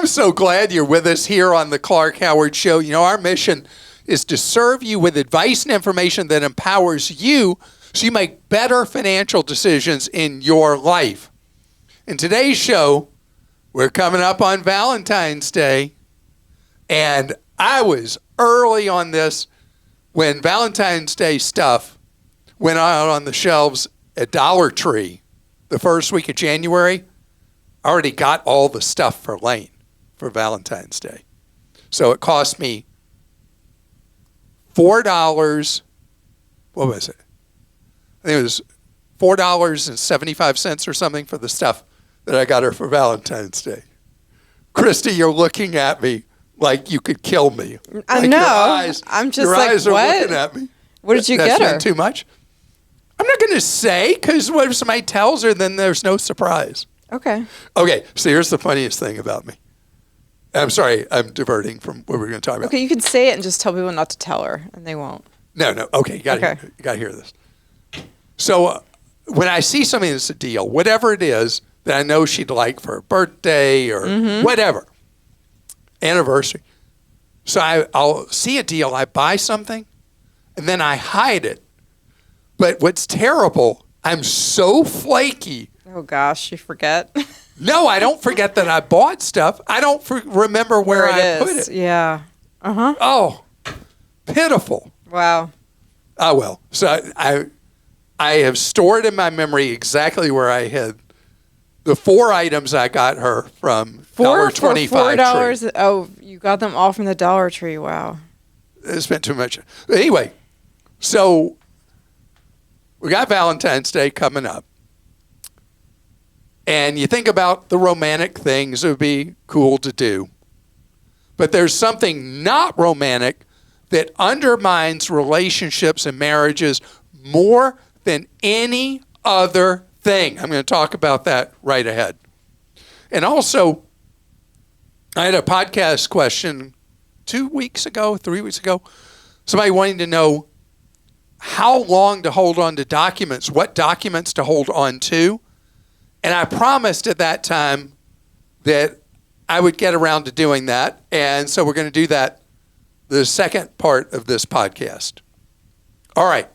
I'm so glad you're with us here on the Clark Howard Show. You know, our mission is to serve you with advice and information that empowers you so you make better financial decisions in your life. In today's show, we're coming up on Valentine's Day, and I was early on this when Valentine's Day stuff went out on the shelves at Dollar Tree the first week of January. I already got all the stuff for Lane for Valentine's Day. So it cost me $4. What was it? I think it was $4.75 or something for the stuff that I got her for Valentine's Day. Christy, you're looking at me like you could kill me. I know. I'm just like, eyes what? Are looking at me. What did you get her? That's too much. I'm not going to say, because what if somebody tells her, then there's no surprise. Okay. Okay, so here's the funniest thing about me. I'm sorry, I'm diverting from what we're going to talk about. Okay, you can say it and just tell people not to tell her, and they won't. No. Okay, you got to hear this. So when I see something that's a deal, whatever it is that I know she'd like for her birthday or whatever, anniversary. So I'll see a deal, I buy something, and then I hide it. But what's terrible, I'm so flaky. Oh, gosh, you forget? No, I don't forget that I bought stuff. I don't remember where I put it. Yeah. Uh-huh. Oh, pitiful. Wow. Oh, well. So I have stored in my memory exactly where I had the 4 items I got her from $4 $1.25 for $4? Tree. Oh, you got them all from the Dollar Tree. Wow. I spent too much. But anyway, so we got Valentine's Day coming up. And you think about the romantic things it would be cool to do. But there's something not romantic that undermines relationships and marriages more than any other thing. I'm going to talk about that right ahead. And also, I had a podcast question 3 weeks ago, somebody wanting to know how long to hold on to documents, what documents to hold on to. And I promised at that time that I would get around to doing that. And so we're going to do that the second part of this podcast. All right.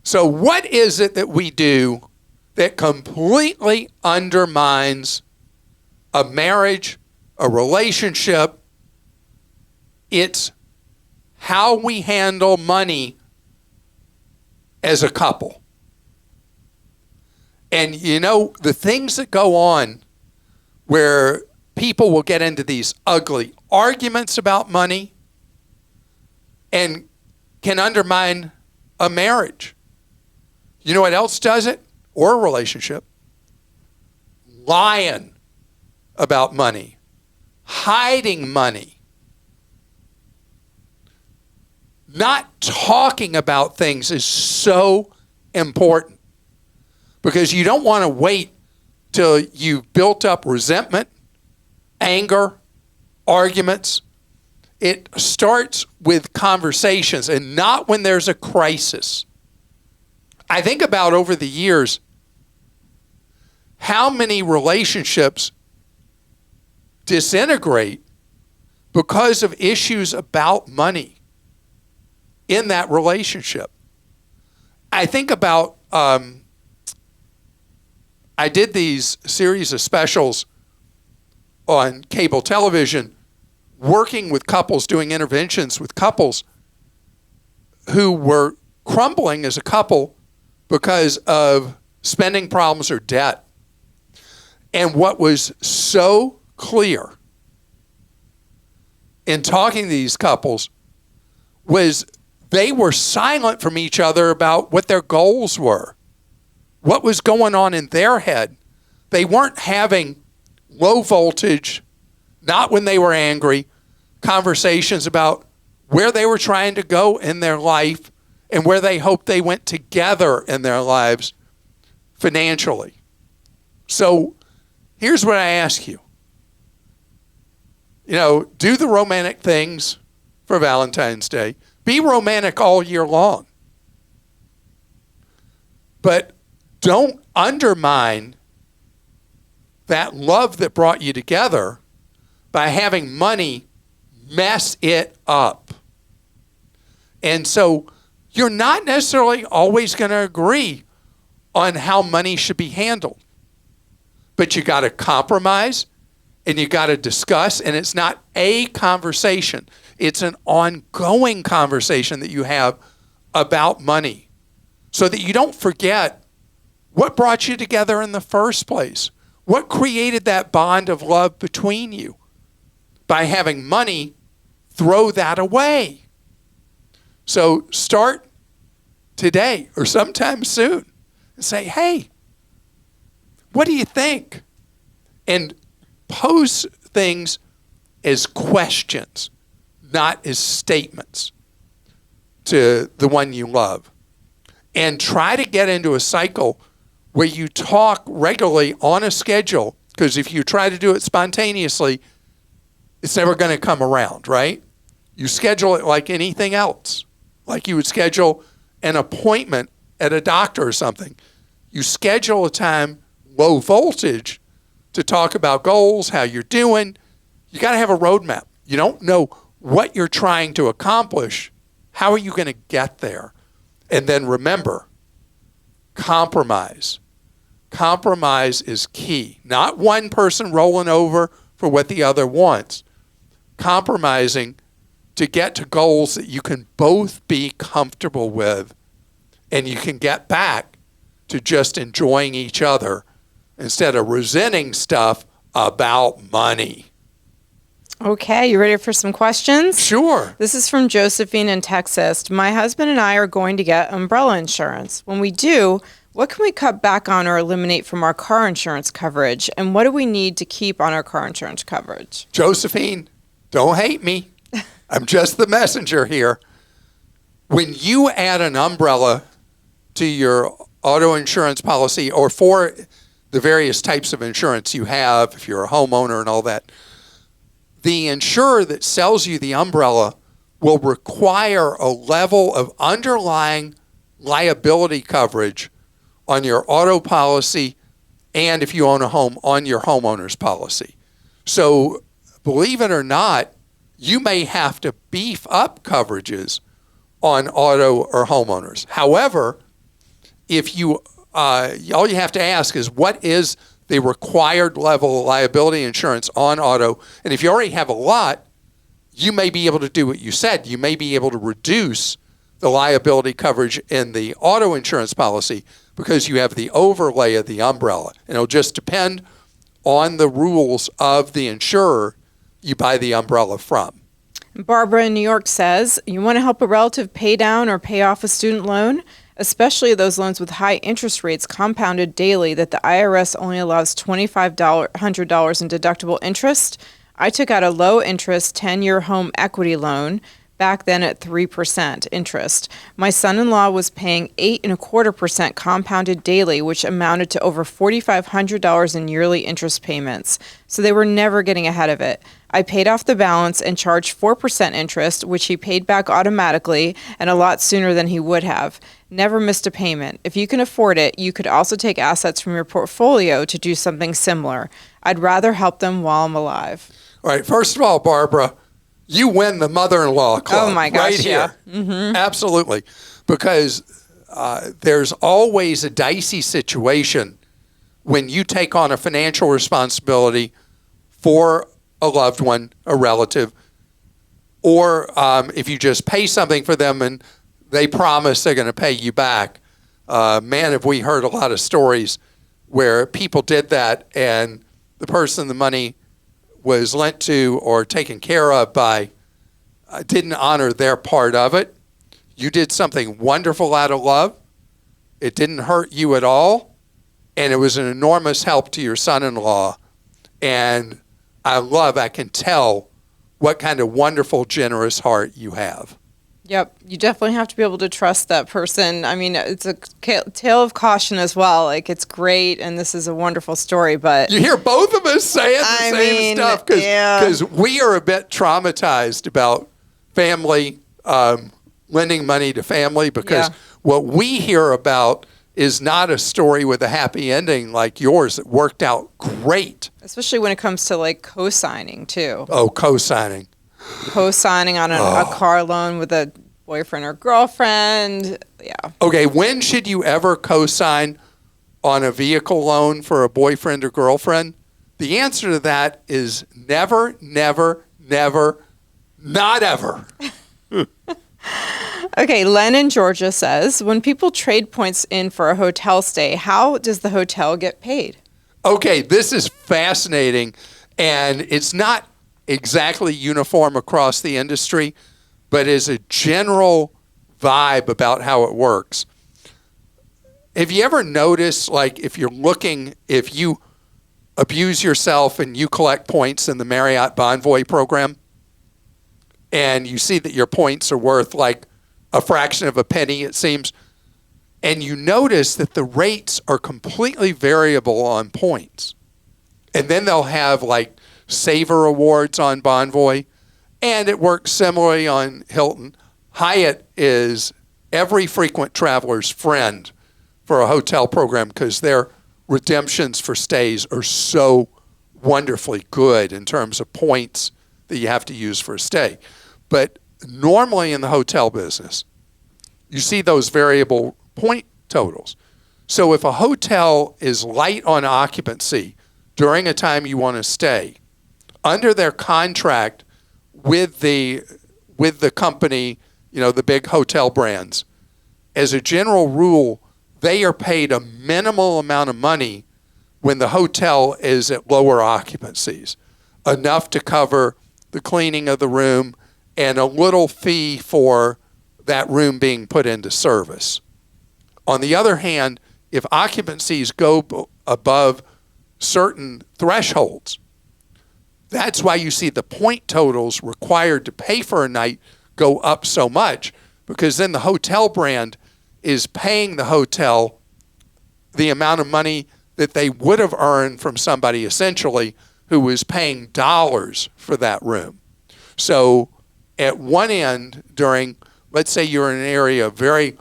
So what is it that we do that completely undermines a marriage, a relationship? It's how we handle money as a couple. And, you know, the things that go on where people will get into these ugly arguments about money and can undermine a marriage. You know what else does it? Or a relationship? Lying about money. Hiding money. Not talking about things is so important. Because you don't want to wait till you've built up resentment, anger, arguments. It starts with conversations and not when there's a crisis. I think about over the years how many relationships disintegrate because of issues about money in that relationship. I think about I did these series of specials on cable television, working with couples, doing interventions with couples who were crumbling as a couple because of spending problems or debt. And what was so clear in talking to these couples was they were silent from each other about what their goals were. What was going on in their head. They weren't having low voltage, not when they were angry, conversations about where they were trying to go in their life and where they hoped they went together in their lives financially. So here's what I ask you. You know, do the romantic things for Valentine's Day. Be romantic all year long. But don't undermine that love that brought you together by having money mess it up. And so you're not necessarily always going to agree on how money should be handled. But you got to compromise and you got to discuss, and it's not a conversation. It's an ongoing conversation that you have about money so that you don't forget what brought you together in the first place. What created that bond of love between you? By having money, throw that away. So start today or sometime soon and say, hey, what do you think? And pose things as questions, not as statements to the one you love. And try to get into a cycle where you talk regularly on a schedule, because if you try to do it spontaneously, it's never going to come around, right? You schedule it like anything else, like you would schedule an appointment at a doctor or something. You schedule a time, low voltage, to talk about goals, how you're doing. You got to have a roadmap. You don't know what you're trying to accomplish. How are you going to get there? And then remember, compromise. Compromise is key. Not one person rolling over for what the other wants. Compromising to get to goals that you can both be comfortable with, and you can get back to just enjoying each other instead of resenting stuff about money. Okay, you ready for some questions? Sure. This is from Josephine in Texas. My husband and I are going to get umbrella insurance. When we do, what can we cut back on or eliminate from our car insurance coverage? And what do we need to keep on our car insurance coverage? Josephine, don't hate me. I'm just the messenger here. When you add an umbrella to your auto insurance policy, or for the various types of insurance you have, if you're a homeowner and all that, the insurer that sells you the umbrella will require a level of underlying liability coverage on your auto policy, and if you own a home, on your homeowner's policy. So believe it or not, you may have to beef up coverages on auto or homeowners. However, if you all you have to ask is, what is the required level of liability insurance on auto? And if you already have a lot, you may be able to do what you said. You may be able to reduce the liability coverage in the auto insurance policy because you have the overlay of the umbrella. And it'll just depend on the rules of the insurer you buy the umbrella from. Barbara in New York says, you want to help a relative pay down or pay off a student loan, especially those loans with high interest rates compounded daily that the IRS only allows $2,500 in deductible interest. I took out a low interest 10-year home equity loan back then at 3% interest. My son-in-law was paying 8.25% compounded daily, which amounted to over $4,500 in yearly interest payments. So they were never getting ahead of it. I paid off the balance and charged 4% interest, which he paid back automatically and a lot sooner than he would have. Never missed a payment. If you can afford it, you could also take assets from your portfolio to do something similar. I'd rather help them while I'm alive. All right, first of all, Barbara, you win the mother-in-law club. Oh my gosh, right yeah. here. Mm-hmm. Absolutely. Because there's always a dicey situation when you take on a financial responsibility for a loved one, a relative, or if you just pay something for them and they promise they're going to pay you back. Man, have we heard a lot of stories where people did that and the person the money was lent to or taken care of by didn't honor their part of it. You did something wonderful out of love. It didn't hurt you at all, and it was an enormous help to your son-in-law. And I can tell what kind of wonderful, generous heart you have. Yep, you definitely have to be able to trust that person. I mean, it's a tale of caution as well. Like, it's great, and this is a wonderful story, but... You hear both of us saying the same stuff, because we are a bit traumatized about family, lending money to family, because what we hear about is not a story with a happy ending like yours. It worked out great. Especially when it comes to like co-signing too. Oh, co-signing. Co-signing on a car loan with a boyfriend or girlfriend. Yeah. Okay, when should you ever co-sign on a vehicle loan for a boyfriend or girlfriend? The answer to that is never, never, never, not ever. Okay, Len in Georgia says, when people trade points in for a hotel stay, how does the hotel get paid? Okay, this is fascinating, and it's not exactly uniform across the industry, but is a general vibe about how it works. Have you ever noticed, like, if you abuse yourself and you collect points in the Marriott Bonvoy program, and you see that your points are worth like a fraction of a penny, it seems, and you notice that the rates are completely variable on points. And then they'll have like Saver Awards on Bonvoy, and it works similarly on Hilton. Hyatt is every frequent traveler's friend for a hotel program because their redemptions for stays are so wonderfully good in terms of points that you have to use for a stay. But normally in the hotel business, you see those variable point totals. So if a hotel is light on occupancy during a time you want to stay, under their contract with the company, the big hotel brands, as a general rule, they are paid a minimal amount of money when the hotel is at lower occupancies, enough to cover the cleaning of the room and a little fee for that room being put into service. On the other hand, if occupancies go above certain thresholds, that's why you see the point totals required to pay for a night go up so much, because then the hotel brand is paying the hotel the amount of money that they would have earned from somebody essentially who was paying dollars for that room. So at one end during, let's say you're in an area of very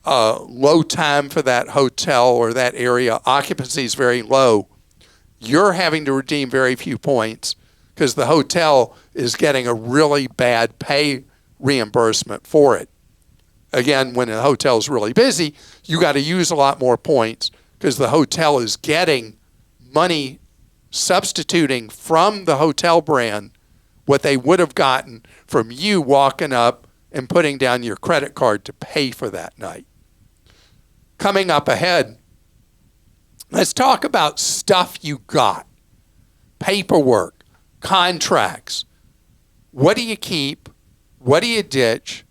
low time for that hotel or that area, occupancy is very low, you're having to redeem very few points because the hotel is getting a really bad pay reimbursement for it. Again, when a hotel is really busy, you got to use a lot more points because the hotel is getting money substituting from the hotel brand what they would have gotten from you walking up and putting down your credit card to pay for that night. Coming up ahead, let's talk about stuff you got. Paperwork, contracts. What do you keep? What do you ditch?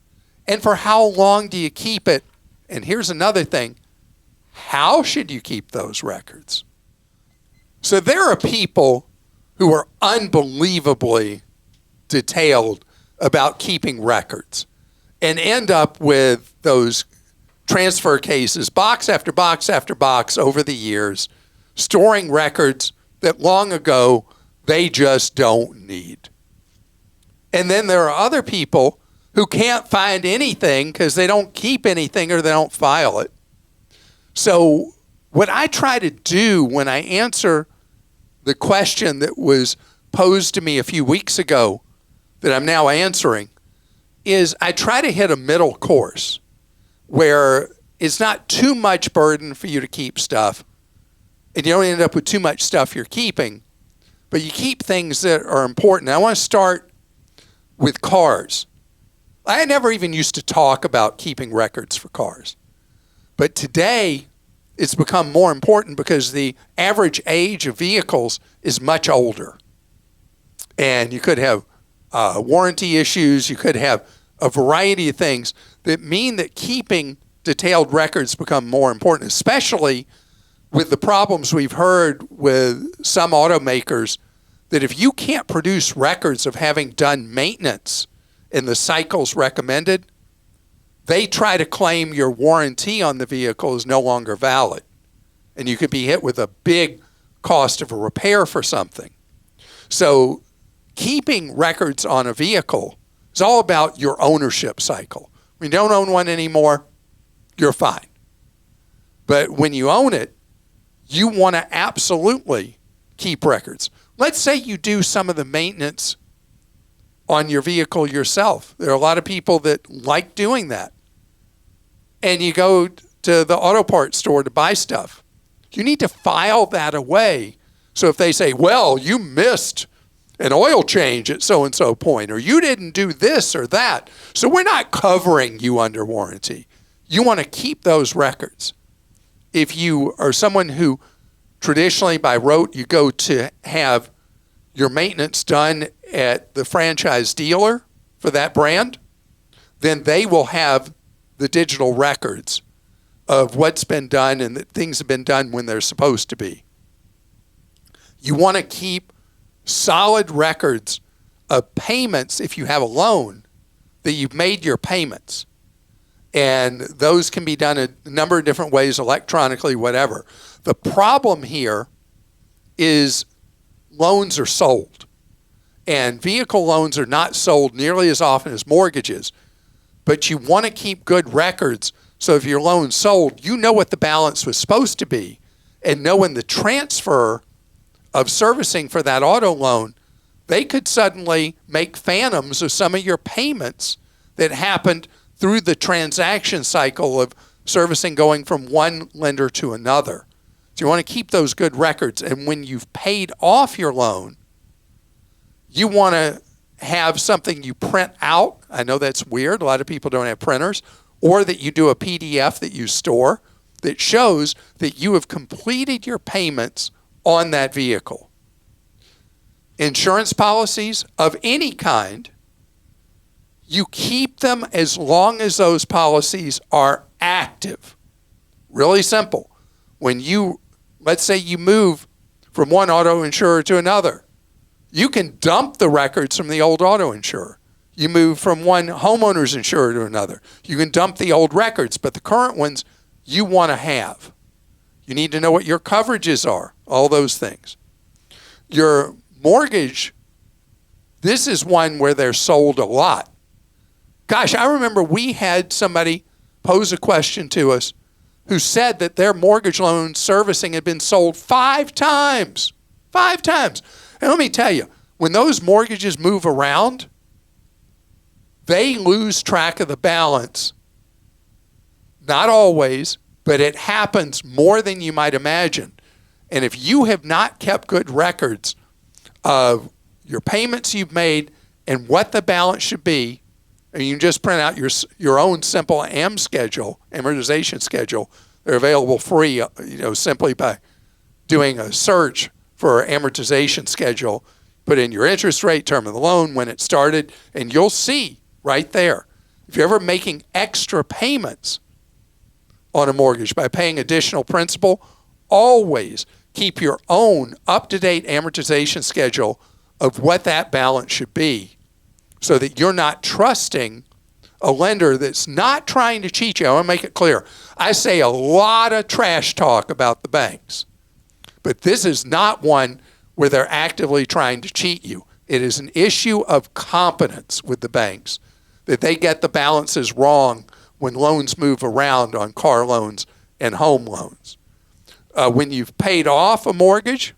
And for how long do you keep it? And here's another thing. How should you keep those records? So there are people who are unbelievably detailed about keeping records and end up with those transfer cases, box after box after box over the years, storing records that long ago they just don't need. And then there are other people who can't find anything because they don't keep anything or they don't file it. So what I try to do when I answer the question that was posed to me a few weeks ago that I'm now answering is I try to hit a middle course where it's not too much burden for you to keep stuff and you don't end up with too much stuff you're keeping, but you keep things that are important. I want to start with cars. I never even used to talk about keeping records for cars. But today, it's become more important because the average age of vehicles is much older. And you could have warranty issues. You could have a variety of things that mean that keeping detailed records become more important, especially with the problems we've heard with some automakers that if you can't produce records of having done maintenance in the cycles recommended, they try to claim your warranty on the vehicle is no longer valid. And you could be hit with a big cost of a repair for something. So keeping records on a vehicle is all about your ownership cycle. When you don't own one anymore, you're fine. But when you own it, you want to absolutely keep records. Let's say you do some of the maintenance on your vehicle yourself. There are a lot of people that like doing that. And you go to the auto parts store to buy stuff. You need to file that away. So if they say, well, you missed an oil change at so-and-so point, or you didn't do this or that, so we're not covering you under warranty. You want to keep those records. If you are someone who traditionally by rote, you go to have your maintenance done at the franchise dealer for that brand, then they will have the digital records of what's been done and that things have been done when they're supposed to be. You want to keep solid records of payments if you have a loan, that you've made your payments. And those can be done a number of different ways, electronically, whatever. The problem here is loans are sold. And vehicle loans are not sold nearly as often as mortgages. But you want to keep good records so if your loan's sold, you know what the balance was supposed to be. And knowing the transfer of servicing for that auto loan, they could suddenly make phantoms of some of your payments that happened through the transaction cycle of servicing going from one lender to another. So you want to keep those good records. And when you've paid off your loan, you want to have something you print out. I know that's weird. A lot of people don't have printers. Or that you do a PDF that you store that shows that you have completed your payments on that vehicle. Insurance policies of any kind, you keep them as long as those policies are active. Really simple. When you, let's say you move from one auto insurer to another, you can dump the records from the old auto insurer. You move from one homeowner's insurer to another. You can dump the old records, but the current ones you want to have. You need to know what your coverages are, all those things. Your mortgage, this is one where they're sold a lot. Gosh, I remember we had somebody pose a question to us who said that their mortgage loan servicing had been sold 5 times. 5 times. And let me tell you, when those mortgages move around, they lose track of the balance. Not always, but it happens more than you might imagine. And if you have not kept good records of your payments you've made and what the balance should be, and you can just print out your own simple amortization schedule. They're available free, simply by doing a search for amortization schedule. Put in your interest rate, term of the loan, when it started, and you'll see right there. If you're ever making extra payments on a mortgage by paying additional principal, always keep your own up-to-date amortization schedule of what that balance should be so that you're not trusting a lender that's not trying to cheat you. I want to make it clear. I say a lot of trash talk about the banks, but this is not one where they're actively trying to cheat you. It is an issue of competence with the banks, that they get the balances wrong when loans move around on car loans and home loans. When you've paid off a mortgage,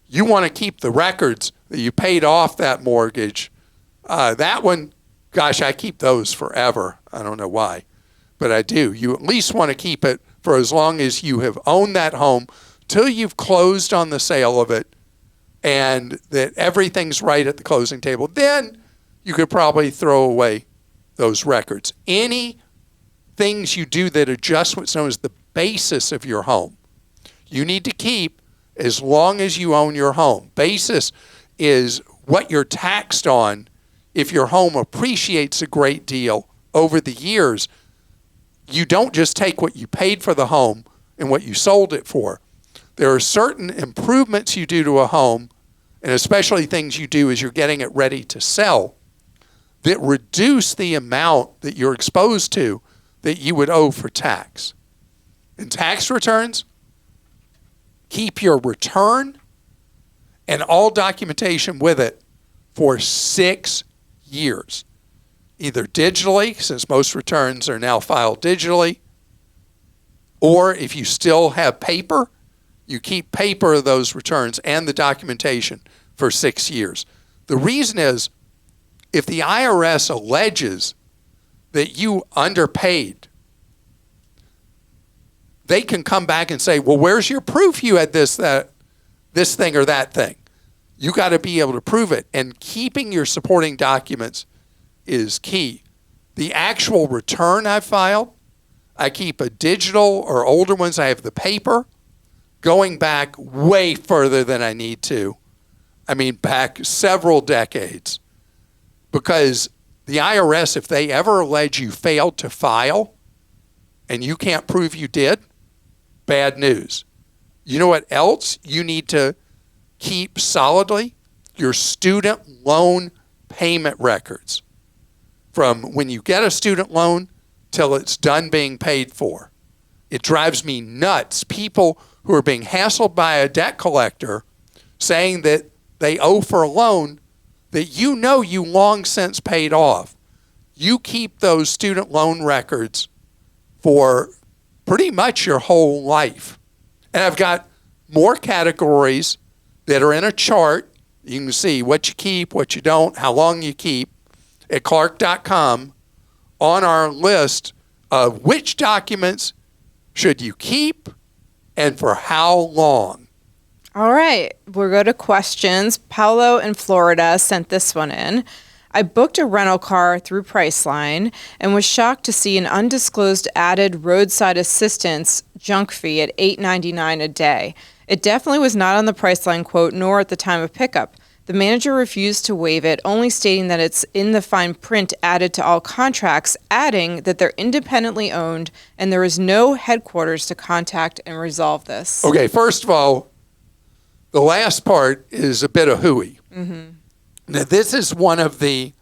you want to keep the records that you paid off that mortgage. That one, gosh, I keep those forever. I don't know why, but I do. You at least want to keep it for as long as you have owned that home, till you've closed on the sale of it and that everything's right at the closing table. Then you could probably throw away those records. Any things you do that adjust what's known as the basis of your home, you need to keep as long as you own your home. Basis is what you're taxed on if your home appreciates a great deal over the years. You don't just take what you paid for the home and what you sold it for. There are certain improvements you do to a home, and especially things you do as you're getting it ready to sell, that reduce the amount that you're exposed to that you would owe for tax. In tax returns, keep your return and all documentation with it for 6 years, either digitally, since most returns are now filed digitally, Or if you still have paper, you keep paper of those returns and the documentation for 6 years. The reason is, if the IRS alleges that you underpaid, they can come back and say, well, where's your proof you had this thing or that thing? You got to be able to prove it. And keeping your supporting documents is key. The actual return I filed, I keep a digital, or older ones, I have the paper, going back way further than I need to. I mean, back several decades. Because the IRS, if they ever allege you failed to file and you can't prove you did, bad news. You know what else you need to keep solidly? Your student loan payment records. From when you get a student loan till it's done being paid for. It drives me nuts. People who are being hassled by a debt collector saying that they owe for a loan that you know you long since paid off. You keep those student loan records for pretty much your whole life. And I've got more categories that are in a chart. You can see what you keep, what you don't, how long you keep at Clark.com on our list of which documents should you keep and for how long. All right, we'll go to questions. Paulo in Florida sent this one in. I booked a rental car through Priceline and was shocked to see an undisclosed added roadside assistance junk fee at $8.99 a day. It definitely was not on the Priceline quote, nor at the time of pickup. The manager refused to waive it, only stating that it's in the fine print added to all contracts, adding that they're independently owned and there is no headquarters to contact and resolve this. Okay, first of all, the last part is a bit of hooey. Mm-hmm. Now, this is one of the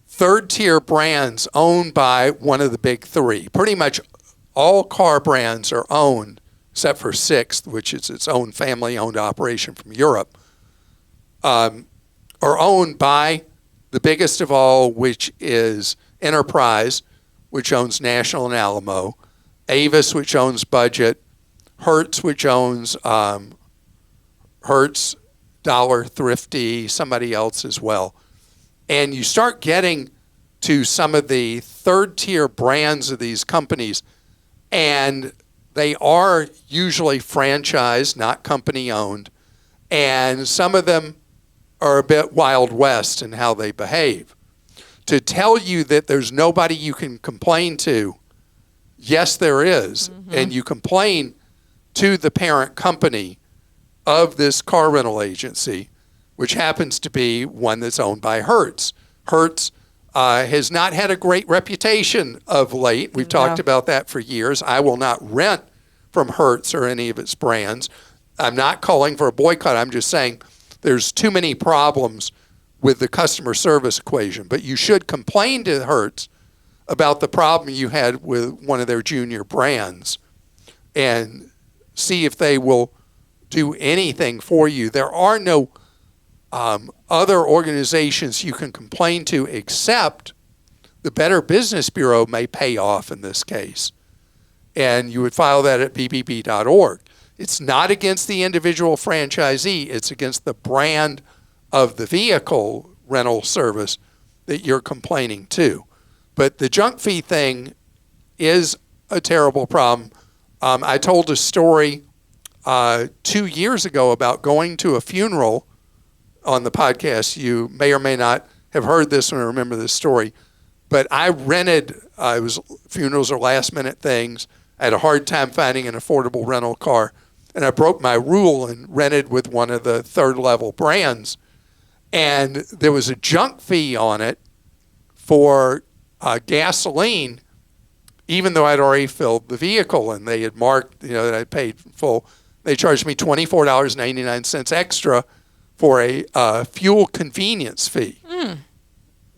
third-tier brands owned by one of the big three. Pretty much all car brands are owned, except for Sixth, which is its own family-owned operation from Europe, are owned by the biggest of all, which is Enterprise, which owns National and Alamo, Avis, which owns Budget, Hertz, which owns Hertz, Dollar, Thrifty, somebody else as well. And you start getting to some of the third-tier brands of these companies, and they are usually franchised, not company-owned, and some of them are a bit Wild West in how they behave. To tell you that there's nobody you can complain to, yes, there is, and you complain to the parent company of this car rental agency, which happens to be one that's owned by Hertz. Hertz has not had a great reputation of late. We've talked about that for years. I will not rent from Hertz or any of its brands. I'm not calling for a boycott. I'm just saying there's too many problems with the customer service equation. But you should complain to Hertz about the problem you had with one of their junior brands and see if they will do anything for you. There are no other organizations you can complain to except the Better Business Bureau may pay off in this case. And you would file that at bbb.org. It's not against the individual franchisee. It's against the brand of the vehicle rental service that you're complaining to. But the junk fee thing is a terrible problem. I told a story 2 years ago about going to a funeral on the podcast. You may or may not have heard this one or remember this story. But I rented, funerals are last minute things. I had a hard time finding an affordable rental car. And I broke my rule and rented with one of the third level brands. And there was a junk fee on it for gasoline, even though I'd already filled the vehicle and they had marked, that I paid full. They charged me $24.99 extra for a fuel convenience fee,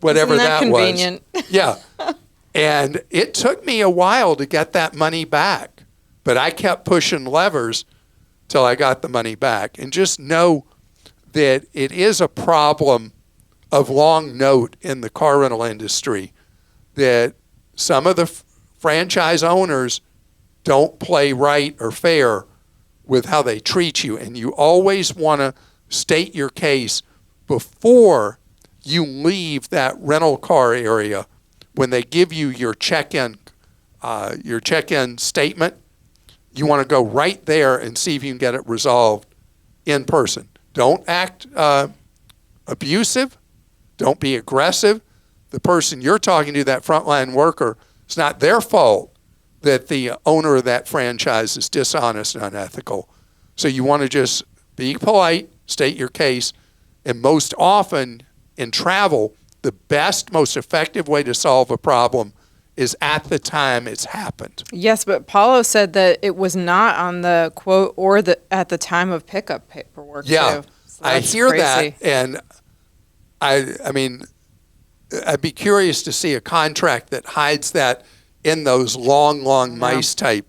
whatever Isn't that convenient? was. Yeah. And it took me a while to get that money back, but I kept pushing levers till I got the money back. And just know that it is a problem of long note in the car rental industry that some of the franchise owners don't play right or fair with how they treat you. And you always want to state your case before you leave that rental car area. When they give you your check-in statement, you want to go right there and see if you can get it resolved in person. Don't act abusive. Don't be aggressive. The person you're talking to, that frontline worker, it's not their fault that the owner of that franchise is dishonest and unethical. So you want to just be polite, state your case, and most often in travel, the best, most effective way to solve a problem is at the time it's happened. Yes, but Paulo said that it was not on the quote or at the time of pickup paperwork, yeah, too. So I hear crazy. that, and I mean, I'd be curious to see a contract that hides that in those long mice type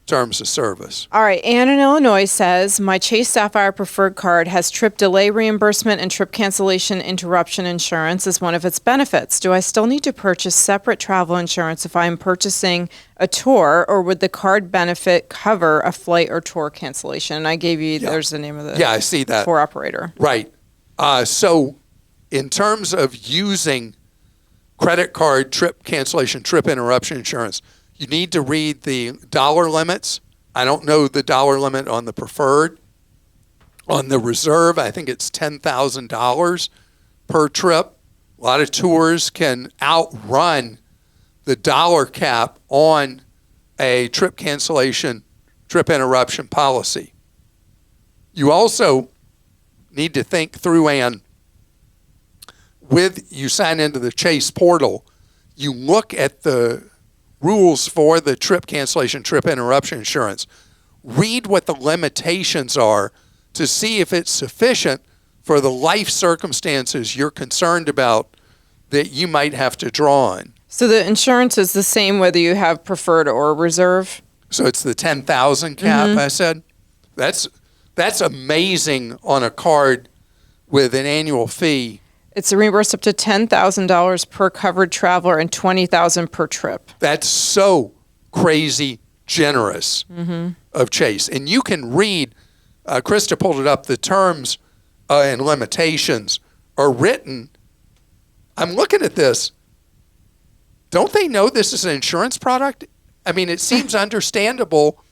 terms of service. All right, Ann in Illinois says, my Chase Sapphire Preferred Card has trip delay reimbursement and trip cancellation interruption insurance as one of its benefits. Do I still need to purchase separate travel insurance if I'm purchasing a tour, or would the card benefit cover a flight or tour cancellation? And I gave you, there's the name of the I see that. tour operator. Right. So in terms of using credit card trip cancellation, trip interruption insurance, you need to read the dollar limits. I don't know the dollar limit on the preferred. On the reserve, I think it's $10,000 per trip. A lot of tours can outrun the dollar cap on a trip cancellation, trip interruption policy. You also need to think through, Ann, you sign into the Chase portal, you look at the rules for the trip cancellation, trip interruption insurance. Read what the limitations are to see if it's sufficient for the life circumstances you're concerned about that you might have to draw on. So the insurance is the same whether you have preferred or reserve? So it's the 10,000 cap, I said. That's amazing on a card with an annual fee. It's reimbursed up to $10,000 per covered traveler and $20,000 per trip. That's so crazy generous of Chase. And you can read, Krista pulled it up, the terms and limitations are written. I'm looking at this. Don't they know this is an insurance product? I mean, it seems understandable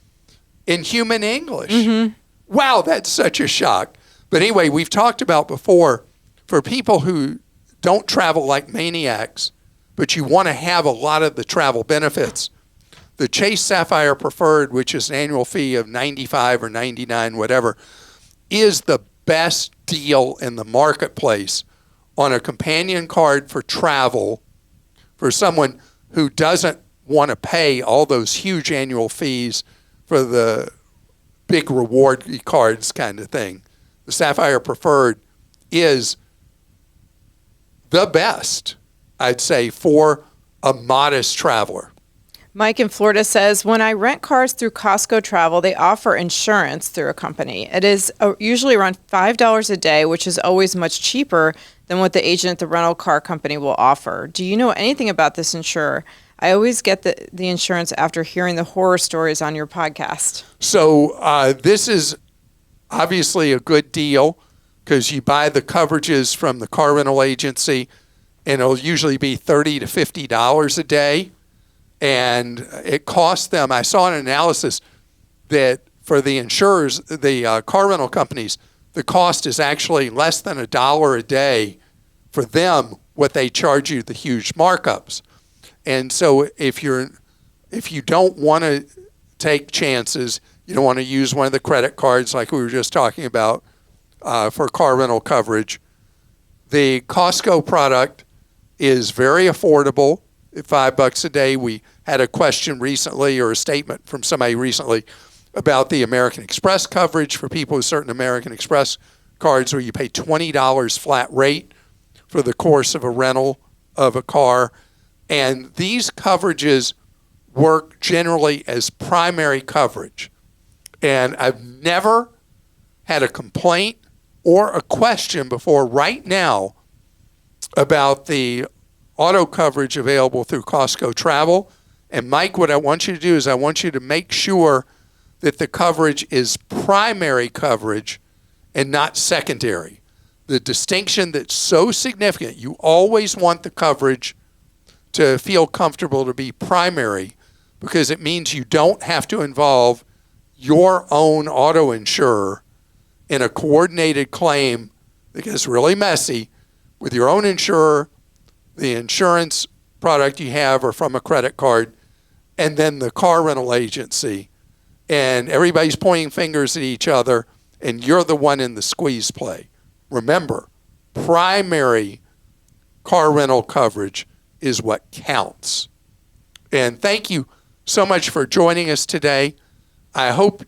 in human English. Wow, that's such a shock. But anyway, we've talked about before, for people who don't travel like maniacs, but you want to have a lot of the travel benefits, the Chase Sapphire Preferred, which is an annual fee of $95 or $99, whatever, is the best deal in the marketplace on a companion card for travel for someone who doesn't want to pay all those huge annual fees for the big reward cards kind of thing. The Sapphire Preferred is the best, I'd say, for a modest traveler. Mike in Florida says, when I rent cars through Costco Travel, they offer insurance through a company. It is usually around $5 a day, which is always much cheaper than what the agent at the rental car company will offer. Do you know anything about this insurer? I always get the insurance after hearing the horror stories on your podcast. So this is obviously a good deal because you buy the coverages from the car rental agency, and it'll usually be $30 to $50 a day. And it costs them, I saw an analysis that for the insurers, the car rental companies, the cost is actually less than $1 a day for them, what they charge you, the huge markups. And so if you don't want to take chances, you don't want to use one of the credit cards like we were just talking about for car rental coverage, the Costco product is very affordable at $5 a day. We had a question recently, or a statement from somebody recently, about the American Express coverage for people with certain American Express cards, where you pay $20 flat rate for the course of a rental of a car. And these coverages work generally as primary coverage. And I've never had a complaint or a question before right now about the auto coverage available through Costco Travel. And Mike, what I want you to do is I want you to make sure that the coverage is primary coverage and not secondary. The distinction that's so significant, you always want the coverage to feel comfortable to be primary because it means you don't have to involve your own auto insurer in a coordinated claim that gets really messy with your own insurer, the insurance product you have or from a credit card, and then the car rental agency. And everybody's pointing fingers at each other, and you're the one in the squeeze play. Remember, primary car rental coverage is what counts. And thank you so much for joining us today. I hope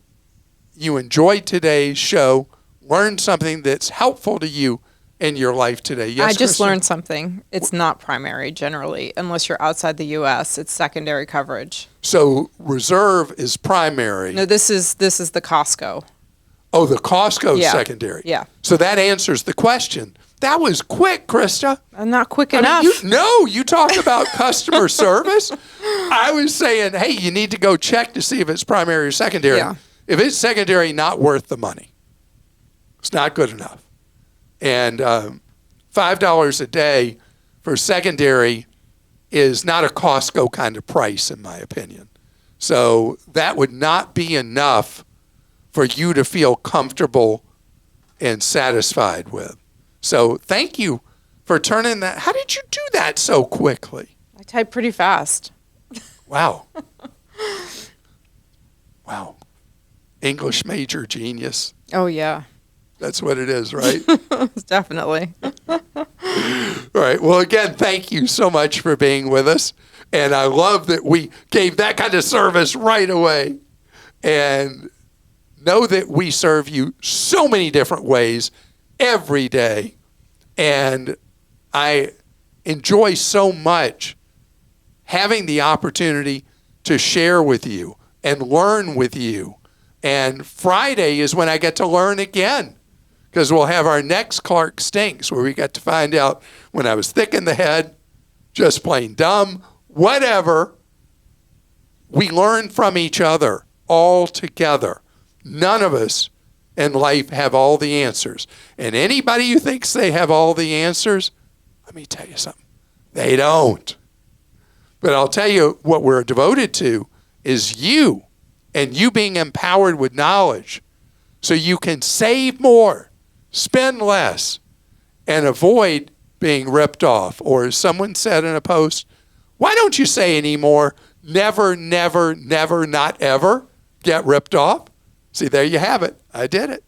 you enjoyed today's show, learned something that's helpful to you in your life today. Yes, I just Kristen? learned something. It's not primary generally, unless you're outside the U.S. It's secondary coverage. So reserve is primary. No, this is the Costco. Oh, the Costco Yeah. secondary. Yeah. So that answers the question. That was quick, Krista. I'm not quick I enough. mean, you talked about customer service. I was saying, hey, you need to go check to see if it's primary or secondary. Yeah. If it's secondary, not worth the money. It's not good enough. And $5 a day for secondary is not a Costco kind of price, in my opinion. So that would not be enough for you to feel comfortable and satisfied with. So thank you for turning that. How did you do that so quickly? I type pretty fast. Wow. Wow. English major genius. Oh, yeah. That's what it is, right? Definitely. All right. Well, again, thank you so much for being with us. And I love that we gave that kind of service right away. And know that we serve you so many different ways every day. And I enjoy so much having the opportunity to share with you and learn with you. And Friday is when I get to learn again, because we'll have our next Clark Stinks, where we get to find out when I was thick in the head, just plain dumb, whatever. We learn from each other all together. None of us in life have all the answers. And anybody who thinks they have all the answers, let me tell you something, they don't. But I'll tell you what we're devoted to is you, and you being empowered with knowledge so you can save more, spend less, and avoid being ripped off. Or as someone said in a post, why don't you say anymore, never, never, never, not ever get ripped off? See, there you have it. I did it.